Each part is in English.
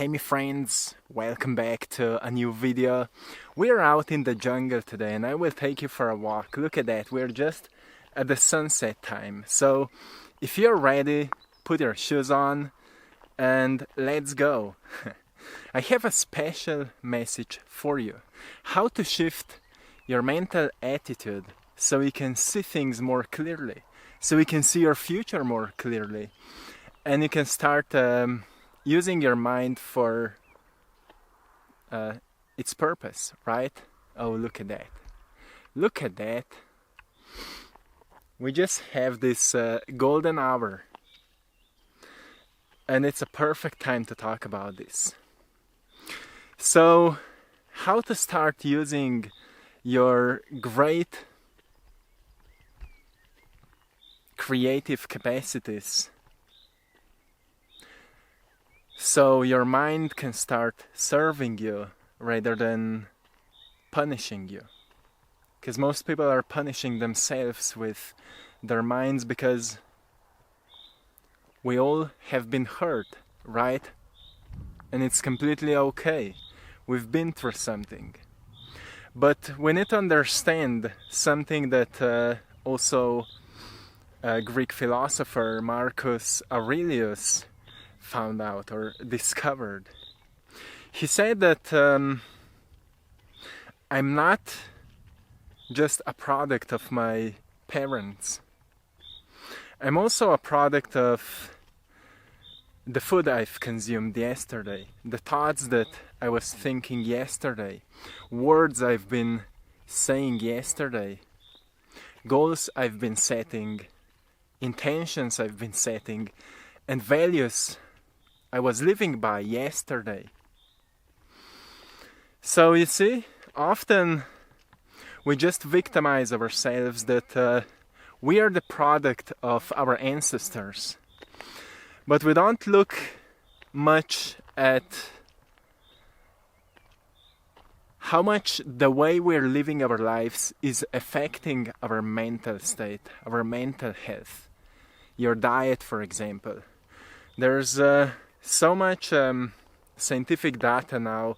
Hey my friends, welcome back to a new video. We're out in the jungle today and I will take you for a walk. Look at that, we're just at the sunset time. So if you're ready, put your shoes on and let's go. I have a special message for you. How to shift your mental attitude so you can see things more clearly. So you can see your future more clearly. And you can start using your mind for its purpose, right? Oh, look at that. Look at that. We just have this golden hour. And it's a perfect time to talk about this. So, how to start using your great creative capacities so your mind can start serving you rather than punishing you. Because most people are punishing themselves with their minds because we all have been hurt, right? And it's completely okay. We've been through something. But we need to understand something that also a Greek philosopher Marcus Aurelius found out or discovered. He said that I'm not just a product of my parents. I'm also a product of the food I've consumed yesterday, the thoughts that I was thinking yesterday, words I've been saying yesterday, goals I've been setting, intentions I've been setting, and values I was living by yesterday. So you see, often we just victimize ourselves that we are the product of our ancestors. But we don't look much at how much the way we're living our lives is affecting our mental state, our mental health. Your diet, for example. There's so much scientific data now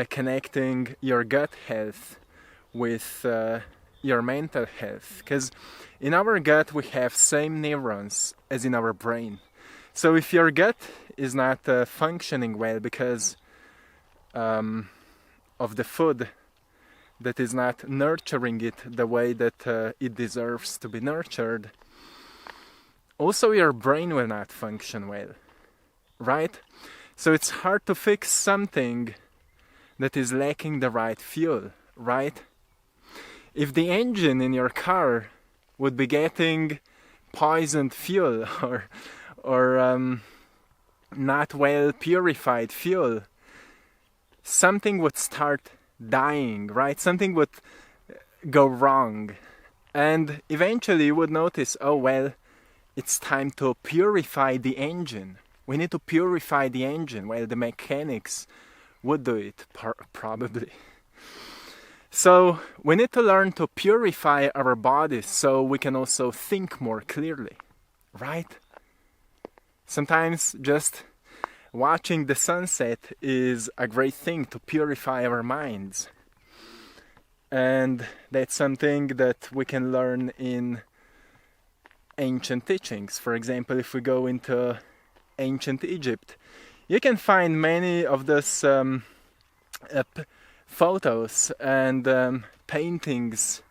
connecting your gut health with your mental health. Because in our gut we have same neurons as in our brain. So if your gut is not functioning well because of the food that is not nurturing it the way that it deserves to be nurtured, also your brain will not function well, right? So it's hard to fix something that is lacking the right fuel, right? If the engine in your car would be getting poisoned fuel or not well purified fuel, something would start dying, right? Something would go wrong. And eventually you would notice, oh well, it's time to purify the engine. We need to purify the engine. Well, the mechanics would do it, probably. So we need to learn to purify our bodies so we can also think more clearly, right? Sometimes just watching the sunset is a great thing to purify our minds. And that's something that we can learn in ancient teachings. For example, if we go into ancient Egypt, you can find many of those photos and paintings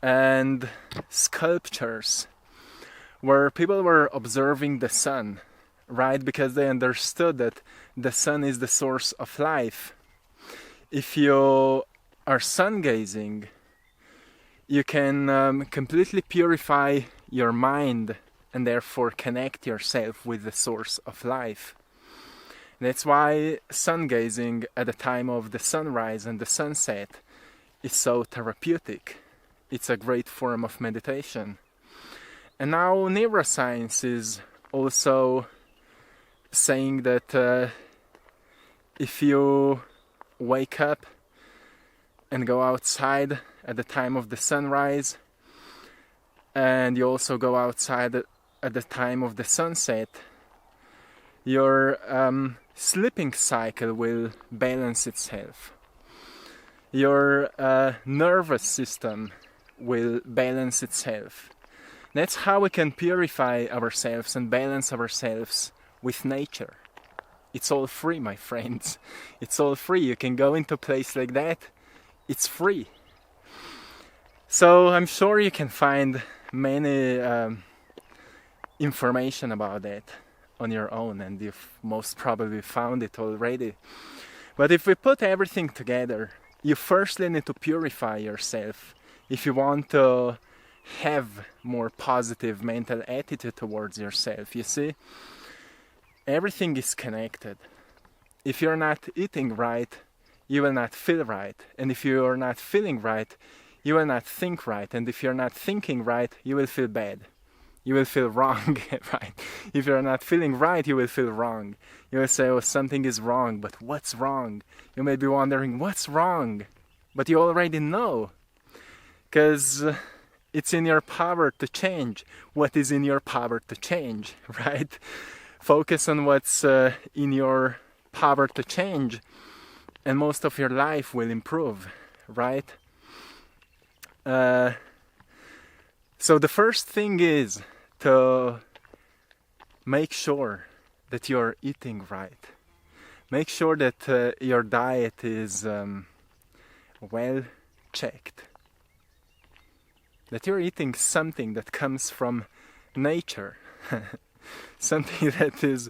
and sculptures where people were observing the sun, right? Because they understood that the sun is the source of life. If you are sun gazing, you can completely purify your mind and therefore connect yourself with the source of life. That's why sun gazing at the time of the sunrise and the sunset is so therapeutic. It's a great form of meditation. And now neuroscience is also saying that if you wake up and go outside at the time of the sunrise, and you also go outside at the time of the sunset, Your sleeping cycle will balance itself. Your nervous system will balance itself. That's how we can purify ourselves and balance ourselves with nature. It's all free, my friends. It's all free. You can go into a place like that. It's free. So I'm sure you can find many information about that on your own, and you've most probably found it already. But if we put everything together, you firstly need to purify yourself if you want to have more positive mental attitude towards yourself. You see, everything is connected. If you're not eating right, you will not feel right. And if you are not feeling right, you will not think right. And if you're not thinking right, you will feel bad. You will feel wrong, right? If you're not feeling right, you will feel wrong. You will say, oh, something is wrong, but what's wrong? You may be wondering, what's wrong? But you already know. Because it's in your power to change what is in your power to change, right? Focus on what's in your power to change, and most of your life will improve, right? So the first thing is to make sure that you're eating right. Make sure that your diet is well checked. That you're eating something that comes from nature. Something that is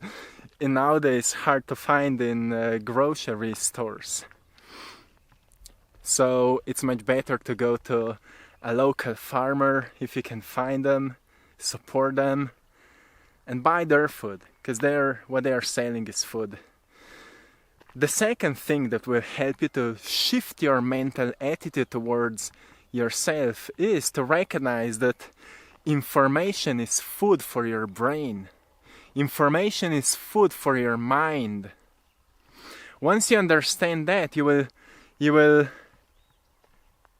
nowadays hard to find in grocery stores. So it's much better to go to a local farmer if you can find them, support them, and buy their food, because what they are selling is food. The second thing that will help you to shift your mental attitude towards yourself is to recognize that information is food for your brain. Information is food for your mind. Once you understand that, you will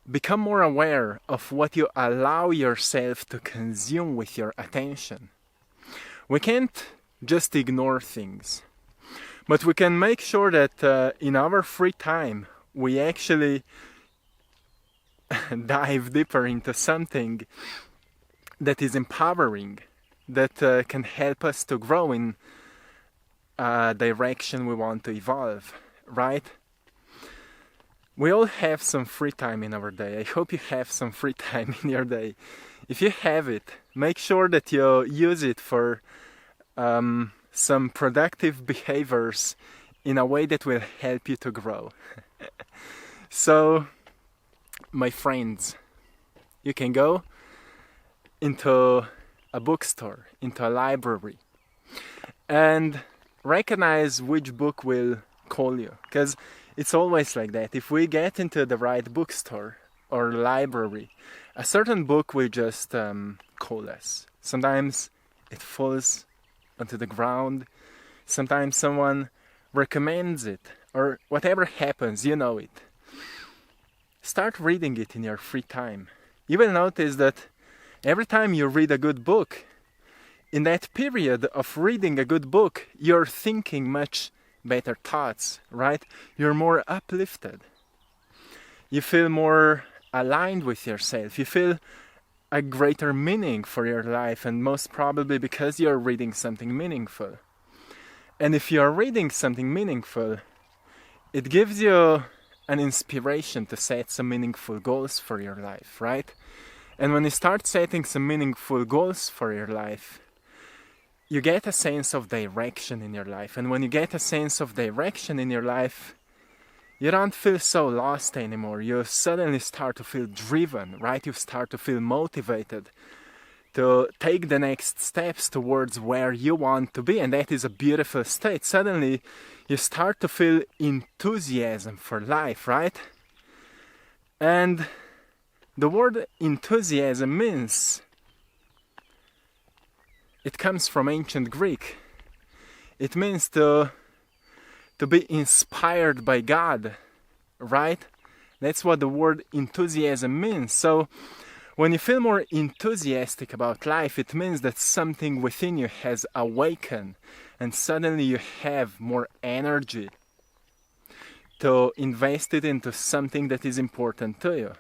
become more aware of what you allow yourself to consume with your attention. We can't just ignore things, but we can make sure that in our free time we actually dive deeper into something that is empowering, that can help us to grow in a direction we want to evolve, right? We all have some free time in our day. I hope you have some free time in your day. If you have it, make sure that you use it for some productive behaviors in a way that will help you to grow. So, my friends, you can go into a bookstore, into a library, and recognize which book will call you. Because it's always like that. If we get into the right bookstore or library, a certain book will just call us. Sometimes it falls onto the ground. Sometimes someone recommends it, or whatever happens, you know it. Start reading it in your free time. You will notice that every time you read a good book, in that period of reading a good book, you're thinking much better thoughts, right? You're more uplifted. You feel more aligned with yourself. You feel a greater meaning for your life, and most probably because you're reading something meaningful. And if you're reading something meaningful, it gives you an inspiration to set some meaningful goals for your life, right? And when you start setting some meaningful goals for your life, you get a sense of direction in your life. And when you get a sense of direction in your life, you don't feel so lost anymore. You suddenly start to feel driven, right? You start to feel motivated to take the next steps towards where you want to be. And that is a beautiful state. Suddenly, you start to feel enthusiasm for life, right? And the word enthusiasm means, it comes from ancient Greek. It means to be inspired by God, right? That's what the word enthusiasm means. So when you feel more enthusiastic about life, it means that something within you has awakened. and suddenly you have more energy to invest it into something that is important to you.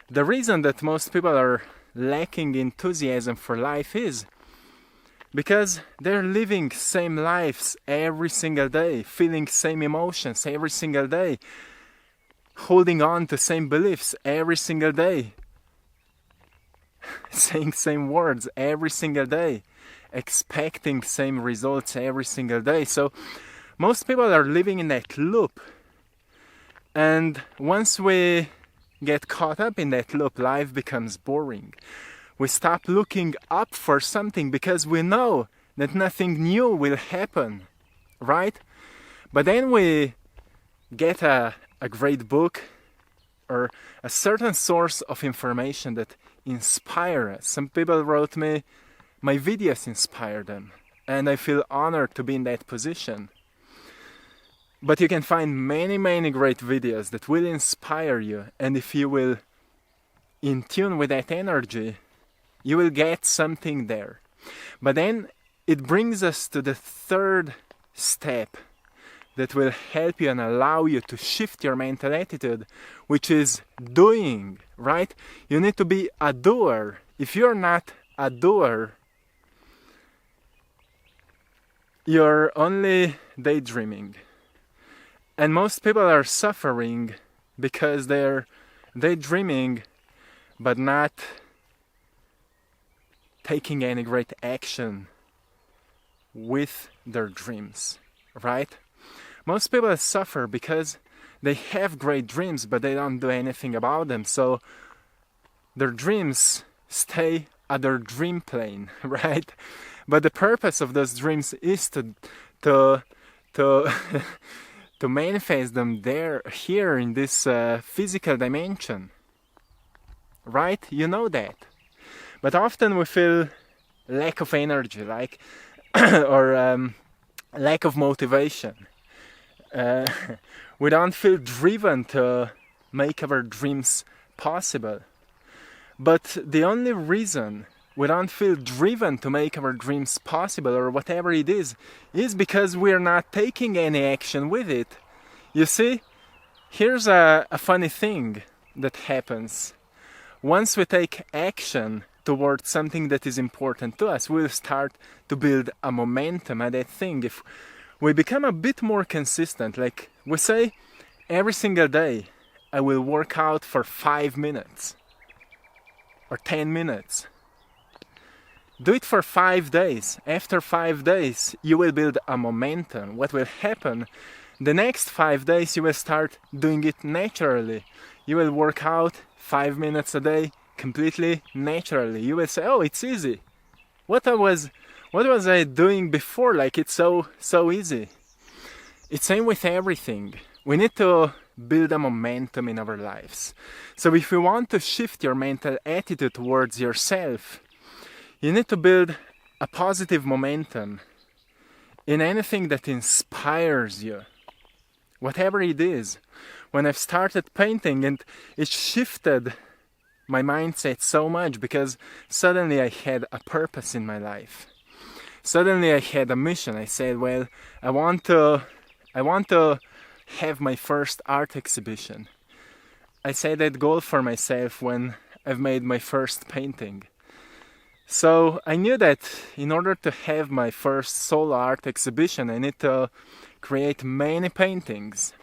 The reason that most people are lacking enthusiasm for life is because they're living same lives every single day, feeling same emotions every single day, holding on to same beliefs every single day, saying same words every single day, expecting same results every single day. So most people are living in that loop. And once we get caught up in that loop, life becomes boring. We stop looking up for something because we know that nothing new will happen, right? But then we get a great book or a certain source of information that inspires us. Some people wrote me, my videos inspire them, and I feel honored to be in that position. But you can find many great videos that will inspire you, and if you will in tune with that energy, you will get something there. But then it brings us to the third step that will help you and allow you to shift your mental attitude, which is doing, right? You need to be a doer. If you're not a doer, you're only daydreaming. And most people are suffering because they're daydreaming but not taking any great action with their dreams, right? Most people suffer because they have great dreams but they don't do anything about them. So their dreams stay at their dream plane, right? But the purpose of those dreams is to to manifest them here in this physical dimension, right? You know that. But often we feel lack of energy, like or lack of motivation. We don't feel driven to make our dreams possible. But the only reason we don't feel driven to make our dreams possible, or whatever it is because we're not taking any action with it. You see, here's a funny thing that happens. Once we take action towards something that is important to us, we'll start to build a momentum at that thing. If we become a bit more consistent, like we say, every single day I will work out for 5 minutes or 10 minutes. Do it for 5 days. After 5 days, you will build a momentum. What will happen? The next 5 days, you will start doing it naturally. You will work out 5 minutes a day completely naturally. You will say, "Oh, it's easy. What was I doing before? Like it's so easy." It's same with everything. We need to build a momentum in our lives. So if you want to shift your mental attitude towards yourself, you need to build a positive momentum in anything that inspires you, whatever it is. When I've started painting, and it shifted my mindset so much because suddenly I had a purpose in my life. Suddenly I had a mission. I said, well, I want to have my first art exhibition. I set that goal for myself when I've made my first painting. So I knew that in order to have my first solo art exhibition, I need to create many paintings.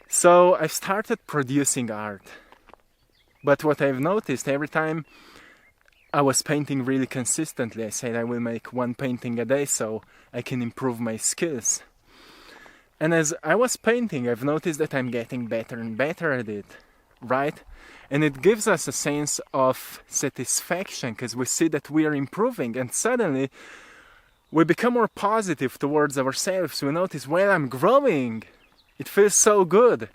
So I started producing art. But what I've noticed, every time I was painting really consistently, I said I will make one painting a day so I can improve my skills. And as I was painting, I've noticed that I'm getting better and better at it, right? And it gives us a sense of satisfaction because we see that we are improving, and suddenly we become more positive towards ourselves. We notice, well, I'm growing. It feels so good.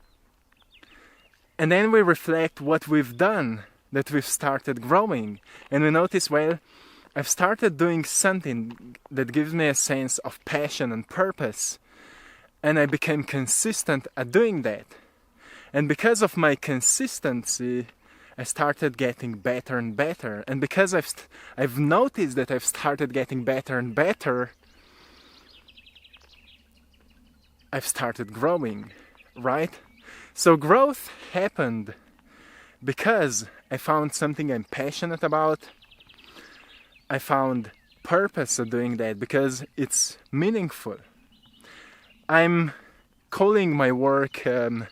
And then we reflect what we've done, that we've started growing. And we notice, well, I've started doing something that gives me a sense of passion and purpose. And I became consistent at doing that. And because of my consistency, I started getting better and better. And because I've noticed that I've started getting better and better, I've started growing, right? So growth happened because I found something I'm passionate about. I found purpose of doing that because it's meaningful. I'm calling my work, how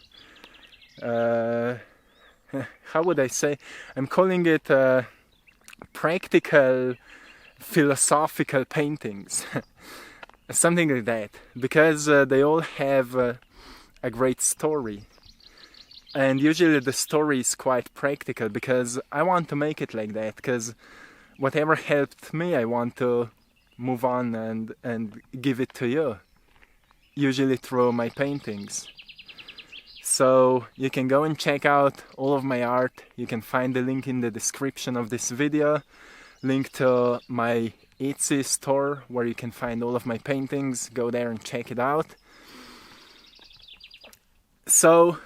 would I say? I'm calling it practical, philosophical paintings. Something like that. Because they all have a great story. And usually the story is quite practical because I want to make it like that. Because whatever helped me, I want to move on and give it to you. Usually through my paintings. So you can go and check out all of my art. You can find the link in the description of this video. Link to my Etsy store where you can find all of my paintings. Go there and check it out. So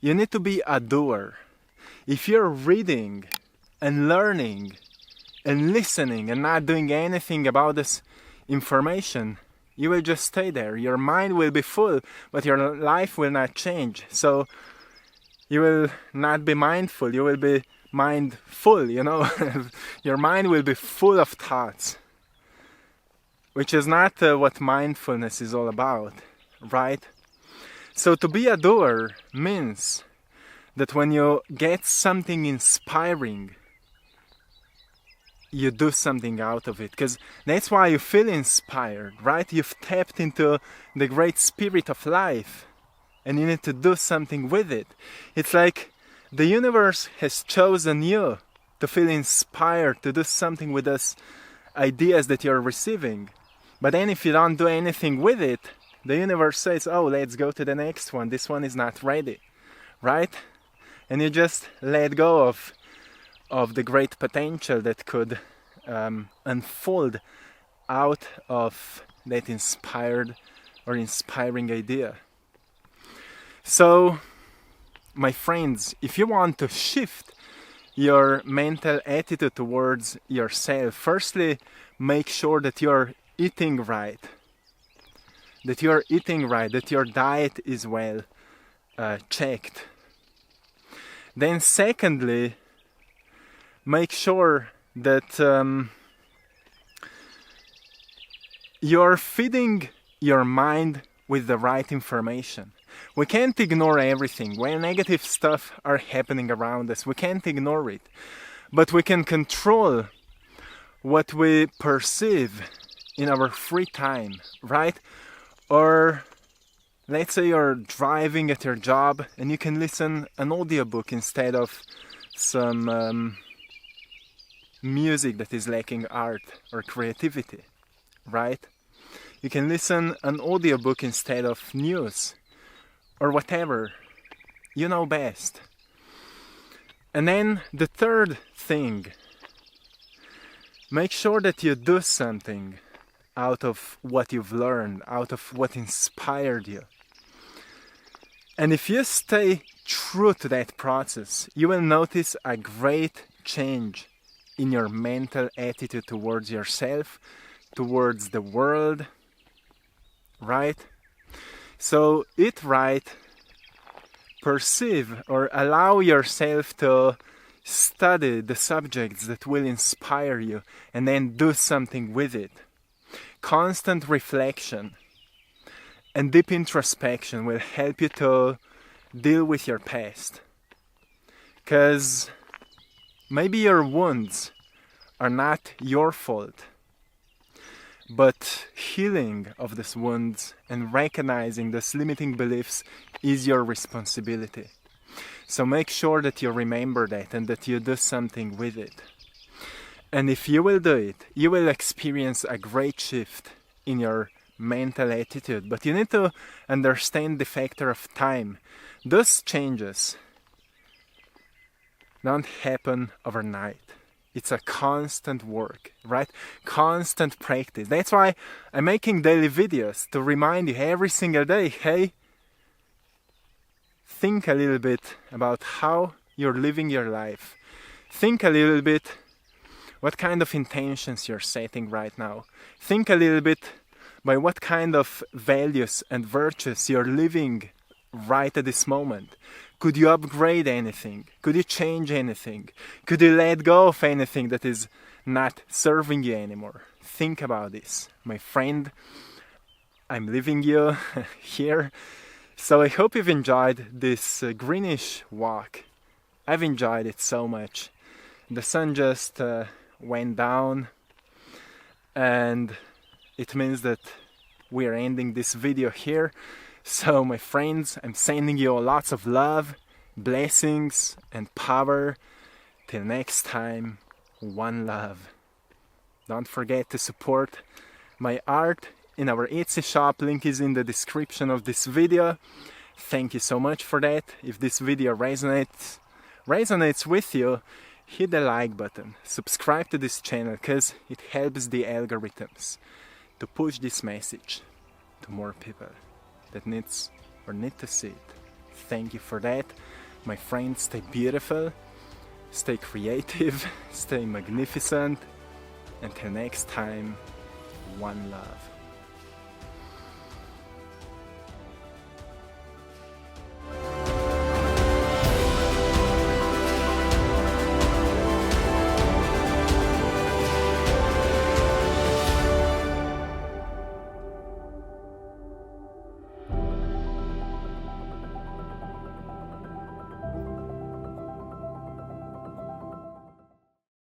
you need to be a doer. If you're reading and learning and listening and not doing anything about this information, you will just stay there. Your mind will be full, but your life will not change. So you will not be mindful, you will be mindful, you know. Your mind will be full of thoughts, which is not what mindfulness is all about, right? So to be a doer means that when you get something inspiring, you do something out of it, because that's why you feel inspired, right? You've tapped into the great spirit of life and you need to do something with it. It's like the universe has chosen you to feel inspired to do something with those ideas that you're receiving. But then if you don't do anything with it, the universe says, oh, let's go to the next one. This one is not ready, right? And you just let go of the great potential that could unfold out of that inspired or inspiring idea. So, my friends, if you want to shift your mental attitude towards yourself, firstly, make sure that you're eating right. That your diet is well checked. Then secondly, make sure that you're feeding your mind with the right information. We can't ignore everything. When negative stuff are happening around us, we can't ignore it. But we can control what we perceive in our free time, right? Or let's say you're driving at your job and you can listen an audiobook instead of some music that is lacking art or creativity, right? You can listen an audiobook instead of news or whatever. You know best. And then the third thing, make sure that you do something out of what you've learned, out of what inspired you. And if you stay true to that process, you will notice a great change in your mental attitude towards yourself, towards the world, right? So eat right, perceive or allow yourself to study the subjects that will inspire you and then do something with it. Constant reflection and deep introspection will help you to deal with your past. Because maybe your wounds are not your fault, but healing of these wounds and recognizing these limiting beliefs is your responsibility. So make sure that you remember that and that you do something with it. And if you will do it, you will experience a great shift in your mental attitude. But you need to understand the factor of time. Those changes don't happen overnight. It's a constant work, right? Constant practice. That's why I'm making daily videos to remind you every single day, hey, think a little bit about how you're living your life. Think a little bit what kind of intentions you're setting right now. Think a little bit by what kind of values and virtues you're living right at this moment. Could you upgrade anything? Could you change anything? Could you let go of anything that is not serving you anymore? Think about this. My friend, I'm leaving you here. So I hope you've enjoyed this greenish walk. I've enjoyed it so much. The sun just went down, and it means that we're ending this video here. So my friends, I'm sending you lots of love, blessings and power. Till next time, one love. Don't forget to support my art in our Etsy shop. Link is in the description of this video. Thank you so much for that. If this video resonates with you, hit the like button. Subscribe to this channel because it helps the algorithms to push this message to more people that need to see it. Thank you for that. My friends, stay beautiful, stay creative, stay magnificent. Until next time, one love.